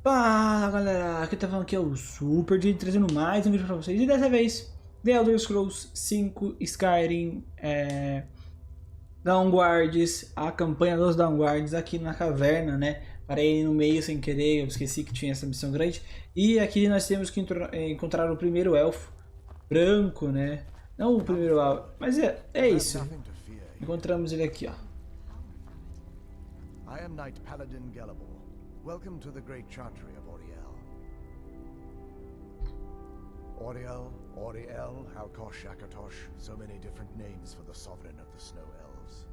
Fala galera, aqui tá falando que é o Supertide trazendo mais um vídeo pra vocês e dessa vez The Elder Scrolls 5 Skyrim Downguards, a campanha dos Downguards aqui na caverna, né? Parei no meio sem querer, eu esqueci que tinha essa missão grande. E aqui nós temos que encontrar o primeiro elfo branco, né? Não o primeiro elfo, mas é isso. Encontramos ele aqui, ó. I am Knight Paladin Gelabor. Welcome to the great chantry of Auriel. Auriel, Halkosh, Akatosh, so many different names for the sovereign of the Snow Elves.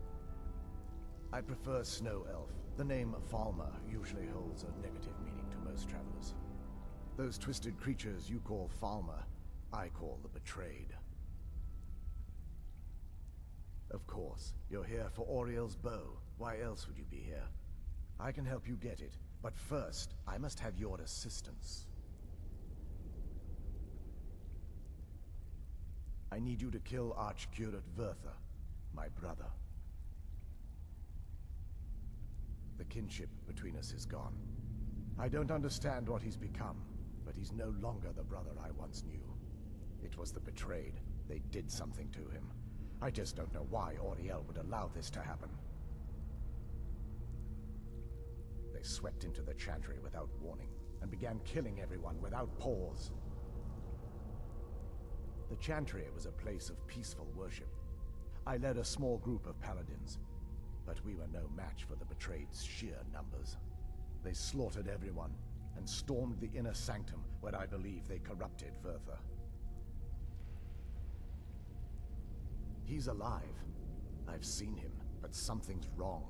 I prefer Snow Elf. The name Falmer usually holds a negative meaning to most travelers. Those twisted creatures you call Falmer, I call the Betrayed. Of course, you're here for Auriel's bow. Why else would you be here? I can help you get it. But first, I must have your assistance. I need you to kill Archcurate Vertha, my brother. The kinship between us is gone. I don't understand what he's become, but he's no longer the brother I once knew. It was the Betrayed. They did something to him. I just don't know why Auriel would allow this to happen. They swept into the chantry without warning, and began killing everyone without pause. The chantry was a place of peaceful worship. I led a small group of paladins, but we were no match for the Betrayed's sheer numbers. They slaughtered everyone, and stormed the inner sanctum, where I believe they corrupted Vertha. He's alive. I've seen him, but something's wrong.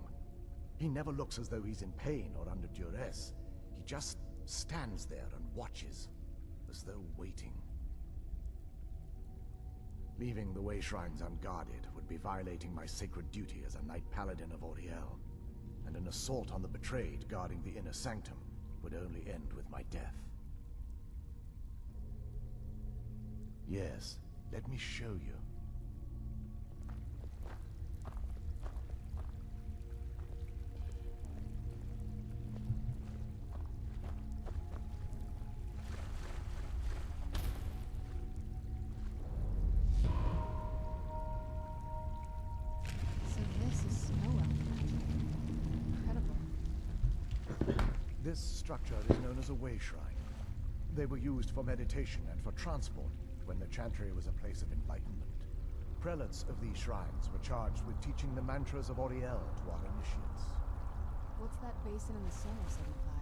He never looks as though he's in pain or under duress. He just stands there and watches, as though waiting. Leaving the way shrines unguarded would be violating my sacred duty as a Knight Paladin of Auriel, and an assault on the Betrayed guarding the inner sanctum would only end with my death. Yes, let me show you. This structure is known as a way shrine. They were used for meditation and for transport when the chantry was a place of enlightenment. Prelates of these shrines were charged with teaching the mantras of Auriel to our initiates. What's that basin in the center signify?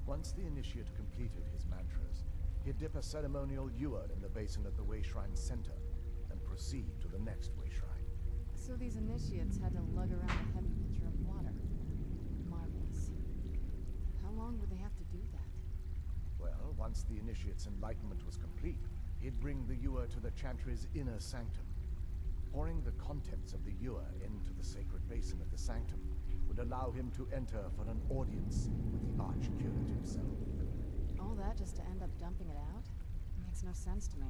Once the initiate completed his mantras, he'd dip a ceremonial ewer in the basin at the way shrine's center and proceed to the next way shrine. So these initiates had to lug around a heavy pitcher of water. Marvelous. How long would they have to do that? Well, once the initiate's enlightenment was complete, he'd bring the ewer to the chantry's inner sanctum. Pouring the contents of the ewer into the sacred basin of the sanctum would allow him to enter for an audience with the Archcurate himself. All that just to end up dumping it out? Makes no sense to me.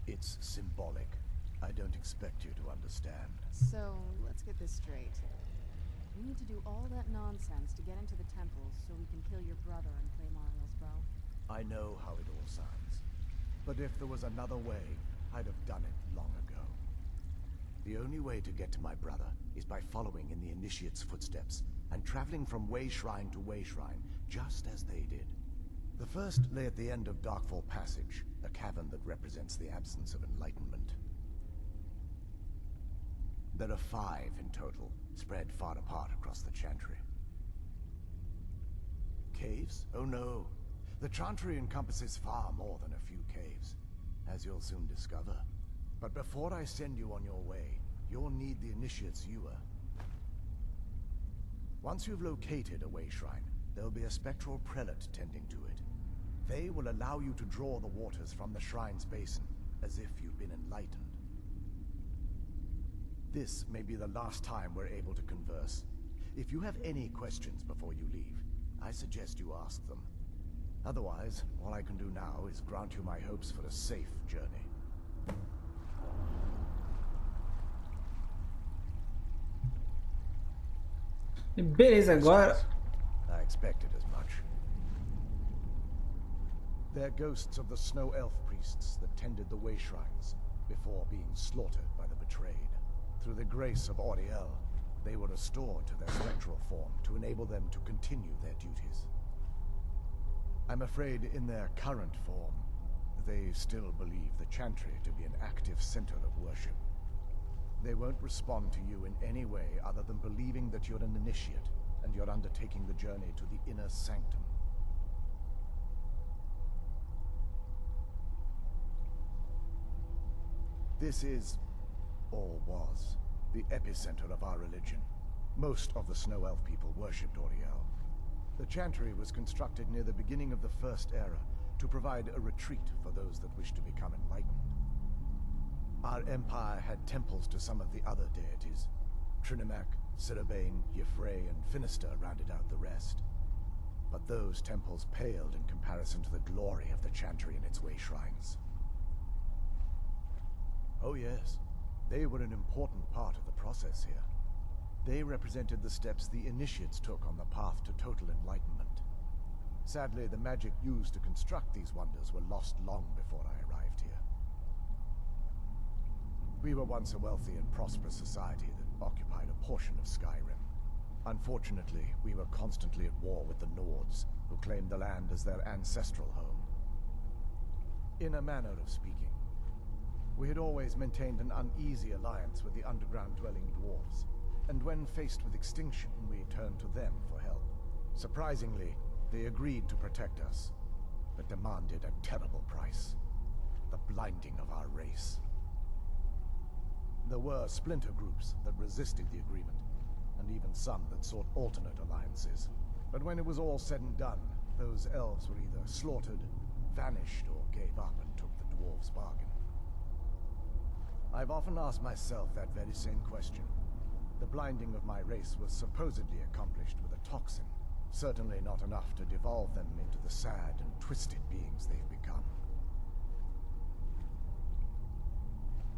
It's symbolic. I don't expect you to understand. So, let's get this straight. We need to do all that nonsense to get into the temples so we can kill your brother and claim Auriel's bow. I know how it all sounds. But if there was another way, I'd have done it long ago. The only way to get to my brother is by following in the initiate's footsteps and traveling from way shrine to way shrine, just as they did. The first lay at the end of Darkfall Passage, a cavern that represents the absence of enlightenment. There are 5 in total, spread far apart across the chantry. Caves? Oh no. The chantry encompasses far more than a few caves, as you'll soon discover. But before I send you on your way, you'll need the initiate's ewer. Once you've located a way shrine, there'll be a spectral prelate tending to it. They will allow you to draw the waters from the shrine's basin, as if you've been enlightened. This may be the last time we're able to converse. If you have any questions before you leave, I suggest you ask them. Otherwise, all I can do now is grant you my hopes for a safe journey. Beleza, agora... I expected as much. They're ghosts of the snow elf priests that tended the way shrines before being slaughtered by the betrayed. Through the grace of Auriel, they were restored to their spectral form to enable them to continue their duties. I'm afraid in their current form, they still believe the Chantry to be an active center of worship. They won't respond to you in any way other than believing that you're an initiate and you're undertaking the journey to the inner sanctum. This is, or was, the epicenter of our religion. Most of the Snow Elf people worshipped Auriel. The Chantry was constructed near the beginning of the First Era to provide a retreat for those that wish to become enlightened. Our empire had temples to some of the other deities. Trinimac, Ciribane, Yffrey, and Finister rounded out the rest. But those temples paled in comparison to the glory of the Chantry and its way shrines. Oh yes, they were an important part of the process here. They represented the steps the initiates took on the path to total enlightenment. Sadly, the magic used to construct these wonders were lost long before I arrived here. We were once a wealthy and prosperous society that occupied a portion of Skyrim. Unfortunately, we were constantly at war with the Nords, who claimed the land as their ancestral home. In a manner of speaking, we had always maintained an uneasy alliance with the underground-dwelling dwarves, and when faced with extinction, we turned to them for help. Surprisingly, they agreed to protect us, but demanded a terrible price: the blinding of our race. There were splinter groups that resisted the agreement, and even some that sought alternate alliances. But when it was all said and done, those elves were either slaughtered, vanished, or gave up and took the dwarves' bargain. I've often asked myself that very same question. The blinding of my race was supposedly accomplished with a toxin, certainly not enough to devolve them into the sad and twisted beings they've become.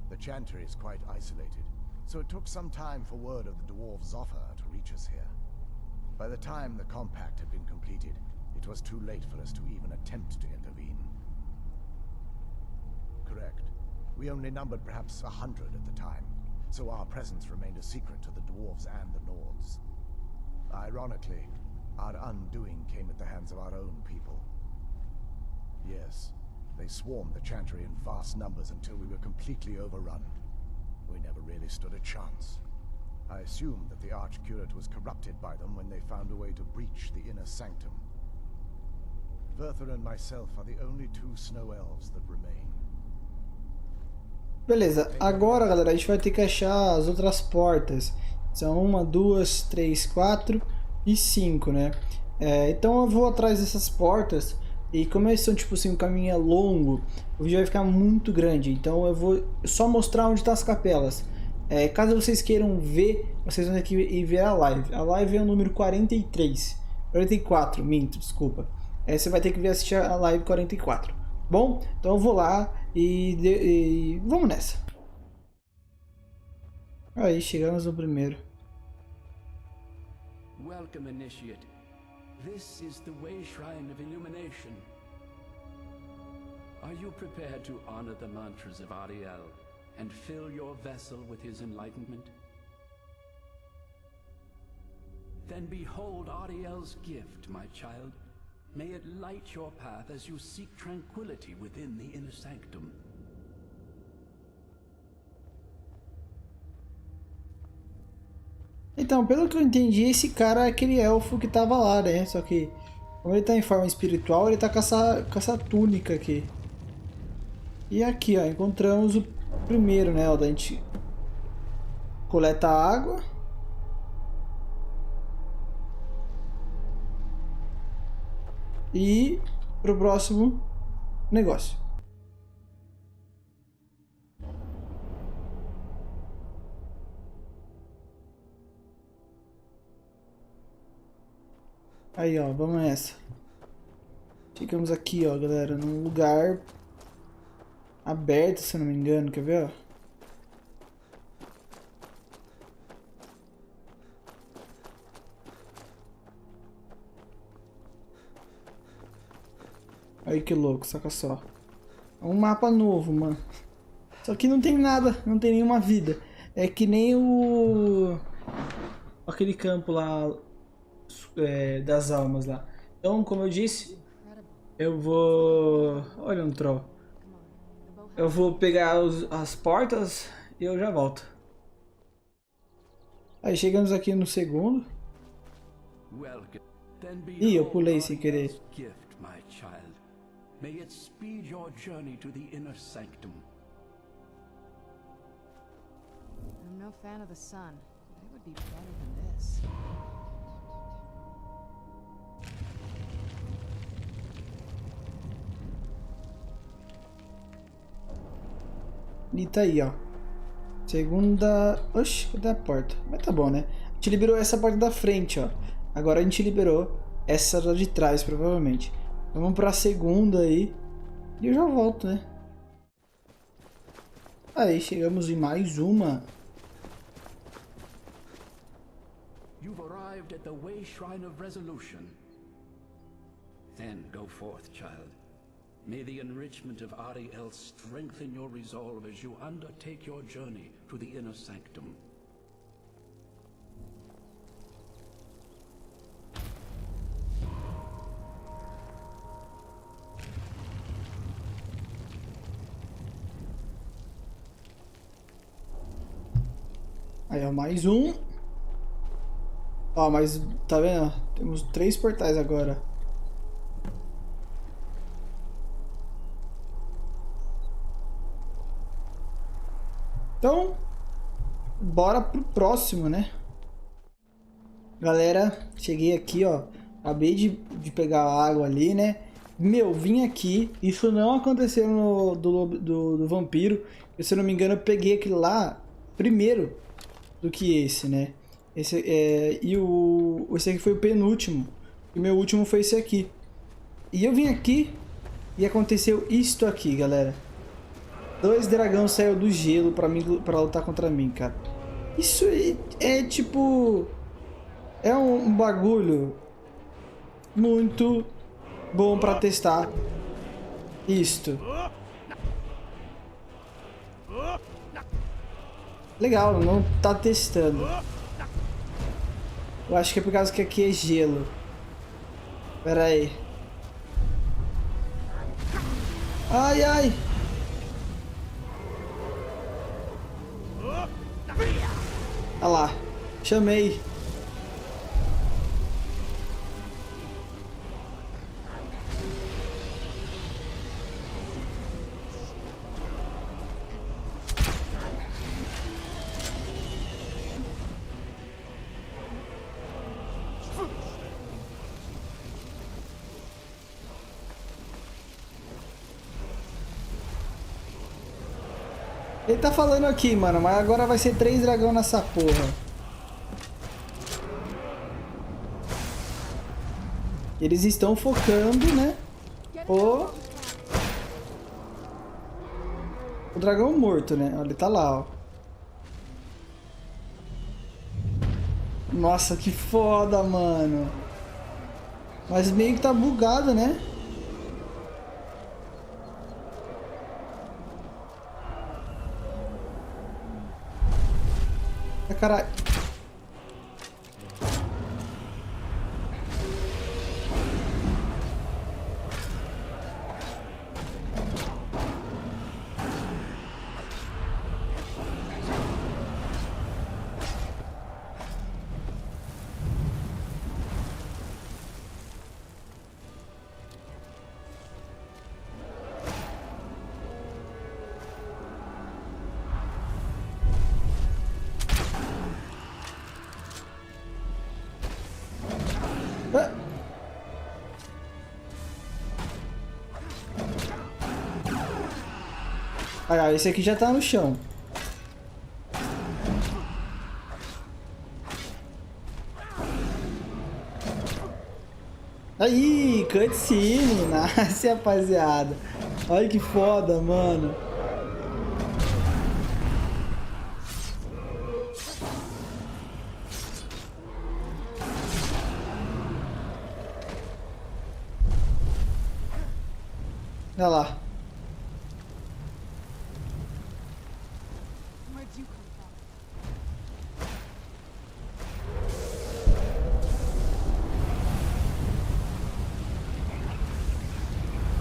The Chantry is quite isolated, so it took some time for word of the dwarves' offer to reach us here. By the time the compact had been completed, it was too late for us to even attempt to intervene. Correct. We only numbered perhaps 100 at the time, so our presence remained a secret to the dwarves and the Nords. Ironically, our undoing came at the hands of our own people. Yes, they swarmed the Chantry in vast numbers until we were completely overrun. We never really stood a chance. I assumed that the Archcurate was corrupted by them when they found a way to breach the inner sanctum. Verther and myself are the only two snow elves that remain. Beleza, agora galera, a gente vai ter que achar as outras portas. São 1, 2, 3, 4 e 5, né? Então eu vou atrás dessas portas. E como eles são tipo assim, um caminho longo, o vídeo vai ficar muito grande. Então eu vou só mostrar onde estão as capelas. Caso vocês queiram ver, vocês vão ter que ir ver a live. A live é o número 43. 44, minto, desculpa. Você vai ter que assistir a live 44. Bom, então eu vou lá e vamos nessa. Aí, chegamos no primeiro. Welcome, Initiate. This is the Way Shrine of Illumination. Are you prepared to honor the mantras of Ariel and fill your vessel with his enlightenment? Then behold Ariel's gift, my child. May it light your path as you seek tranquility within the inner sanctum. Então, pelo que eu entendi, esse cara é aquele elfo que tava lá, né? Só que, como ele tá em forma espiritual, ele tá com essa túnica aqui. E aqui, ó, encontramos o primeiro, né? Onde a gente coleta água. E pro próximo negócio. Aí, ó, vamos nessa. Chegamos aqui, ó, galera, num lugar aberto, se eu não me engano, quer ver, ó? Aí que louco, saca só. É um mapa novo, mano. Só que não tem nada, não tem nenhuma vida. É que nem o... aquele campo lá das almas lá. Então, como eu disse, eu vou... Olha um troll. Eu vou pegar as portas e eu já volto. Aí chegamos aqui no segundo. Ih, eu pulei sem querer. May it speed your journey to the inner sanctum. I'm no fan of the sun, but it would be better than this. E tá aí, ó. Segunda... Oxi, cadê a porta? Mas tá bom, né? A gente liberou essa porta da frente, ó. Agora a gente liberou essa lá de trás, provavelmente. Então vamos pra segunda aí. E eu já volto, né? Aí, chegamos em mais uma. You've arrived at the Way Shrine of Resolution. Then go forth, child. May the enrichment of Ariel strengthen your resolve as you undertake your journey to the inner sanctum. Aí, ó, mais um. Ó, mas tá vendo? Temos 3 portais agora. Então, bora pro próximo, né? Galera, cheguei aqui, ó. Acabei de pegar a água ali, né? Meu, vim aqui. Isso não aconteceu no do vampiro. Eu, se eu não me engano, eu peguei aquele lá primeiro do que esse, né? Esse aqui foi o penúltimo. E o meu último foi esse aqui. E eu vim aqui e aconteceu isto aqui, galera. 2 dragões saíram do gelo pra lutar contra mim, cara. Isso é tipo... É um bagulho muito bom pra testar isto. Legal, não tá testando. Eu acho que é por causa que aqui é gelo. Pera aí. Ai, ai. Olha lá. Chamei. Ele tá falando aqui, mano, mas agora vai ser 3 dragão nessa porra. Eles estão focando, né? O dragão morto, né? Ele tá lá, ó. Nossa, que foda, mano. Mas meio que tá bugado, né? Caralho. Ah, esse aqui já tá no chão. Aí, cutscene, nasce, rapaziada. Olha que foda, mano. Olha lá. Where'd you come from?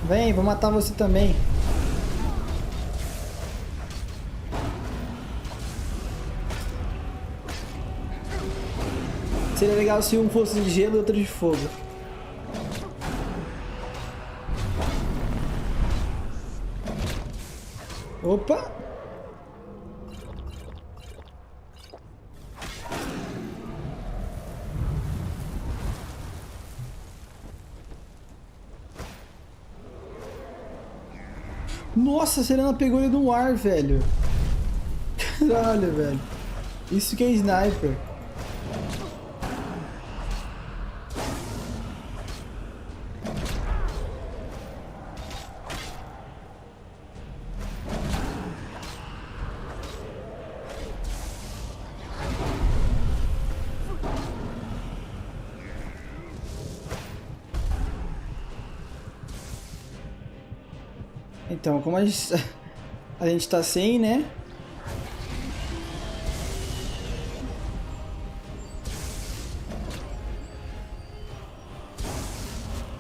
Vem, vou matar você também. Seria legal se um fosse de gelo e outro de fogo. Opa! Nossa, a Serena pegou ele no ar, velho. Caralho, velho. Isso que é sniper. Então, como a gente tá sem, né?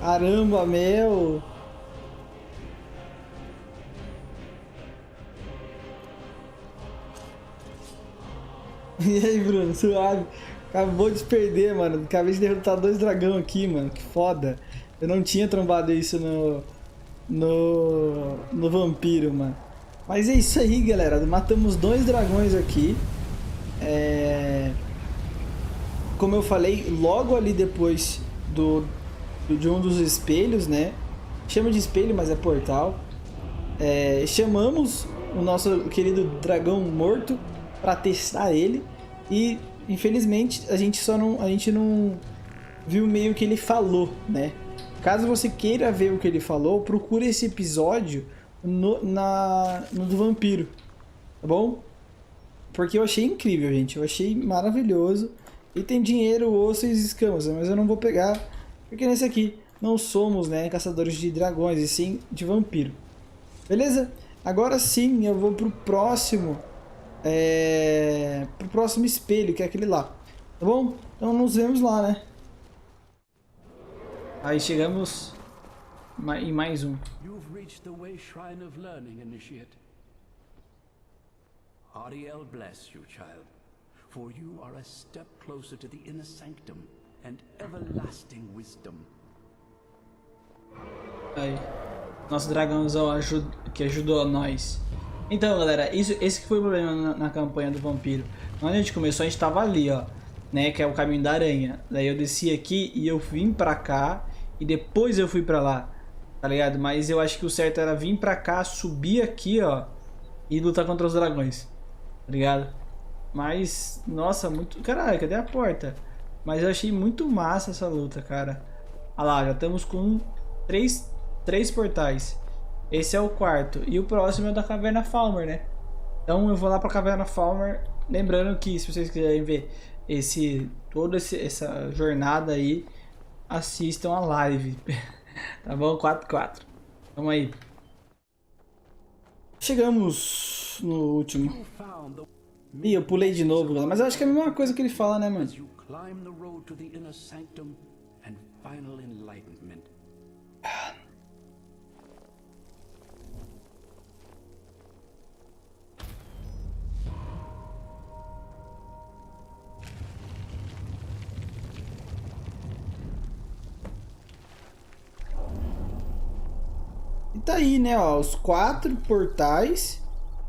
Caramba, meu! E aí, Bruno, suave? Acabou de perder, mano. Acabei de derrotar 2 dragão aqui, mano. Que foda. Eu não tinha trombado isso no vampiro, mano. Mas é isso aí, galera. Matamos 2 dragões aqui. Como eu falei, logo ali depois de um dos espelhos, né? Chama de espelho, mas é portal. Chamamos o nosso querido dragão morto para testar ele. E infelizmente a gente não viu meio que ele falou, né? Caso você queira ver o que ele falou, procure esse episódio no do vampiro, tá bom? Porque eu achei incrível, gente. Eu achei maravilhoso. E tem dinheiro, osso e escamas, mas eu não vou pegar, porque nesse aqui não somos, né, caçadores de dragões, e sim de vampiro. Beleza? Agora sim, eu vou pro próximo espelho, que é aquele lá. Tá bom? Então nos vemos lá, né? Aí chegamos em mais um. You've reached the way shrine of learning, initiate. Ariel bless you, child, for you are a step closer to the inner sanctum and everlasting wisdom. Aí, nosso dragãozão que ajudou a nós. Então, galera, esse que foi o problema na campanha do vampiro. Quando a gente começou, a gente tava ali, ó, né, que é o caminho da aranha. Daí eu desci aqui e eu vim pra cá e depois eu fui pra lá, tá ligado? Mas eu acho que o certo era vir pra cá, subir aqui, ó, e lutar contra os dragões, tá ligado? Mas, nossa, muito... Caralho, cadê a porta? Mas eu achei muito massa essa luta, cara. Olha lá, já estamos com três portais. Esse é o quarto. E o próximo é o da Caverna Falmer, né? Então eu vou lá pra Caverna Falmer. Lembrando que se vocês quiserem ver toda essa jornada aí, assistam a live. Tá bom? 4x4. Vamos aí. Chegamos no último. Ih, eu pulei de novo, galera. Mas eu acho que é a mesma coisa que ele fala, né, mano? E tá aí, né, ó, os 4 portais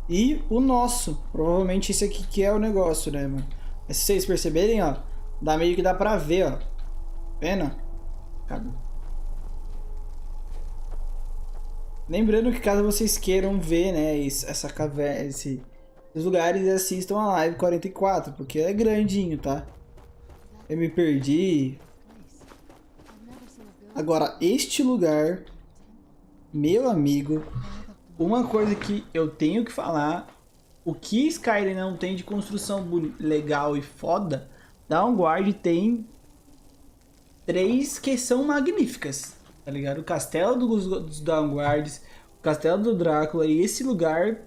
e o nosso. Provavelmente esse aqui que é o negócio, né, mano? Mas se vocês perceberem, ó, meio que dá pra ver, ó. Vendo? Cadê? Lembrando que caso vocês queiram ver, né, essa caverna, esses lugares, assistam a live 44, porque é grandinho, tá? Eu me perdi. Agora, este lugar, meu amigo, uma coisa que eu tenho que falar, o que Skyrim não tem de construção legal e foda, Dawngard tem 3 que são magníficas, tá ligado? O castelo dos Downguards, Castelo do Drácula e esse lugar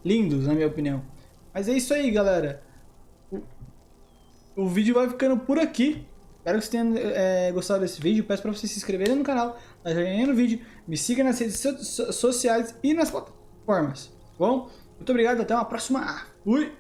lindos, na minha opinião. Mas é isso aí, galera. O vídeo vai ficando por aqui. Espero que vocês tenham gostado desse vídeo. Peço para vocês se inscreverem no canal, dar joinha no vídeo, me siga nas redes sociais e nas plataformas. Bom, muito obrigado, até uma próxima. Fui!